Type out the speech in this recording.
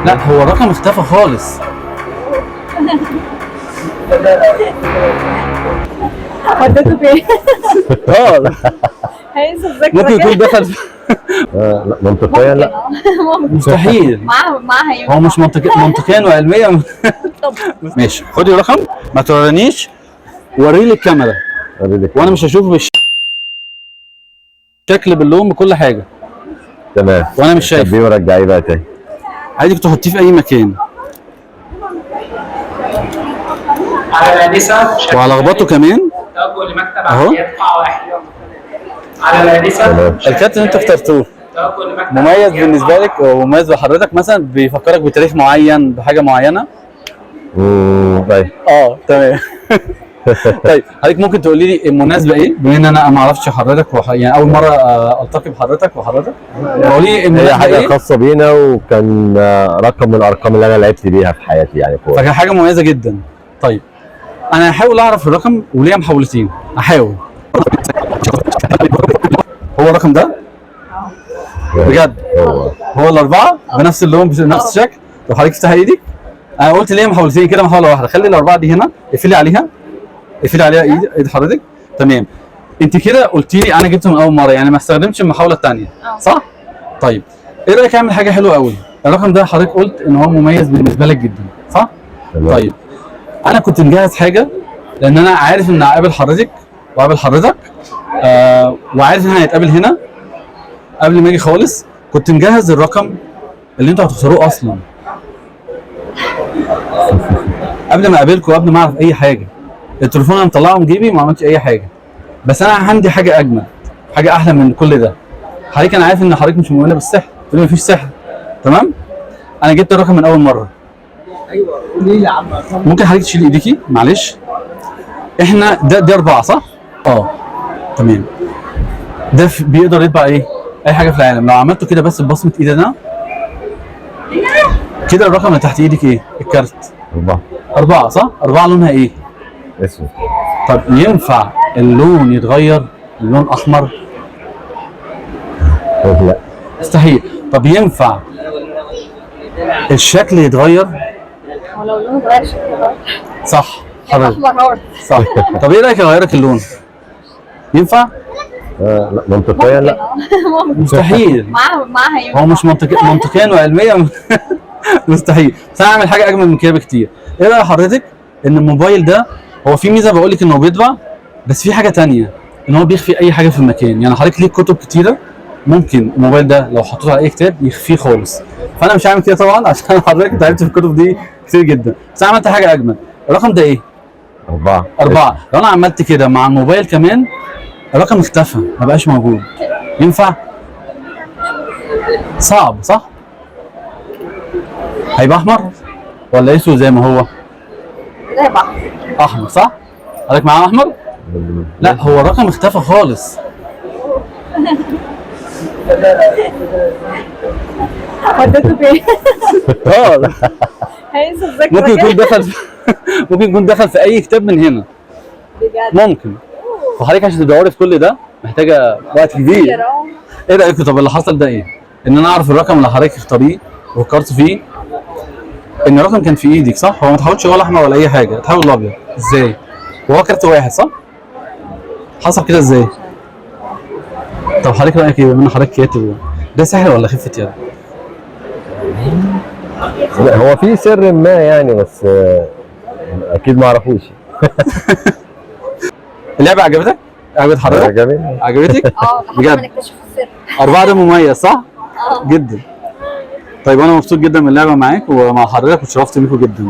لا هو الرقم اختفى خالص. ودته فين؟ اه هينسى الذاكرة ممكن يكون دخل لا منطقيا لا. مستحيل. معاها هو مش منطقيا وعلميا. طب ماشي خدي الرقم ما تورينيش، وري لي الكاميرا وانا مش هشوفه بالشكل باللون بكل حاجه. تمام وانا مش شايف. طب ورجعيه بقى تاني. عايزك تحطيه في اي مكان على الآنسة وهلخبطه كمان توجه لمكتب أهو. عمليات قاع واحد. على الآنسة تمام. الكارت اللي انت اخترتوه توجه لمكتب مميز عمليات بالنسبه قاع لك ومميز لحضرتك، مثلا بيفكرك بتاريخ معين بحاجه معينه. طيب اه تمام. طيب حضرتك ممكن تقولي لي المناسبه ايه، بما ان انا ما اعرفش حضرتك يعني اول مره التقي بحضرتك وحضرتك، قولي لي هي المناسبه حاجه ايه. خاصه بينا، وكان رقم من الارقام اللي انا لعبت بيها في حياتي يعني كوره. فكان حاجه مميزه جدا. طيب انا هحاول اعرف الرقم وليا محاولتين، احاول. هو الرقم ده بجد هو الاربعه بنفس اللون بنفس الشكل. لو حضرتك تفتح ايدك، انا قلت ليا محاولتين كده، محاوله واحده. خلي الاربعه دي هنا، اقفلي عليها، اقفلي عليها ايد حضرتك. تمام. انت كده قلتي لي انا جبته من اول مره، يعني ما استخدمتش المحاوله الثانيه صح؟ طيب ايه رايك اعمل حاجه حلوه قوي؟ الرقم ده حضرتك قلت ان هو مميز بالنسبه لك جدا صح؟ تمام. طيب انا كنت مجهز حاجه، لان انا عارف ان هقابل حضرتك وقابل حضرتك وعارف ان هنتقابل هنا قبل ما اجي خالص. كنت مجهز الرقم اللي انتوا هتختاروه اصلا قبل ما اقابلكم وقبل ما اعرف اي حاجه. التليفون انا مطلعه من جيبي وما عملتش اي حاجه، بس انا عندي حاجه اجمل، حاجه احلى من كل ده. حضرتك انا عارف ان حضرتك مش مؤمنه بالسحر، تقولي مفيش سحر تمام. انا جبت الرقم من اول مره. ايوه قولي لي يا عم. ممكن حضرتك تشيل ايديكي معلش. احنا دي 4 صح؟ اه تمام. ده بيقدر يطبع ايه؟ اي حاجه في العالم. لو عملته كده بس ببصمه ايدي انا كده، الرقم اللي تحت ايدك ايه؟ الكارت 4 صح؟ 4 لونها ايه؟ اسود. طب ينفع اللون يتغير اللون احمر؟ لا مستحيل. طب ينفع الشكل يتغير؟ ولو لونه اتغير شكله صح حضرتك احمر هورد. صح. طب ايه رايك اغيرك اللون؟ ينفع؟ لا منطقيا لا. مستحيل. معاها هو مش منطقيا وعلميا مستحيل. بس انا هعمل حاجه اجمل من كده بكتير. ايه راي حضرتك ان الموبايل ده هو في ميزه بقول لك انه بيطبع، بس في حاجه تانية ان هو بيخفي اي حاجه في المكان. يعني حضرتك ليك كتب كتيره، ممكن الموبايل ده لو حطيته على اي كتاب يخفيه خالص. فانا مش هعمل كده طبعا عشان حضرتك تعبت في الكتب دي كتير جدا، بس انا عملت حاجه اجمل. الرقم ده ايه؟ 4. لو انا عملت كده مع الموبايل كمان الرقم اختفى ما بقاش موجود. ينفع؟ صعب صح؟ هيبقى احمر ولا اسود زي ما هو؟ زي بعض. احمر صح؟ حضرتك معاه احمر؟ لا هو الرقم اختفى خالص. ودته فين؟ اه هينسى الذاكرة ممكن يكون دخل ممكن يكون دخل في اي كتاب من هنا بجد. ممكن. فحضرتك عشان تدوري في كل ده محتاجه وقت كبير. ايه رايكم؟ طب اللي حصل ده ايه؟ ان انا اعرف الرقم اللي حضرتك اختاريه وفكرت فيه، ان الرقم كان في ايدك صح؟ هو ما تحاولش ولا احمر ولا اي حاجه، تحاول الابيض. ازاي؟ وهو كارت واحد صح؟ حصل كده ازاي؟ طب حضرتك رايك ايه بما ان حضرتك كاتب؟ ده سحر ولا خفه يد؟ لا هو في سر ما يعني، بس اكيد ما اعرفوش. اللعبه عجبتك؟ عجبت حضرتك؟ عجبني. عجبتك؟ لحد بجد؟ ما نكتشف السر. 4 ده مميز صح؟ جدا. طيب انا مبسوط جدا من اللعبه معاك ومع حضرتك واتشرفت بيكم جدا.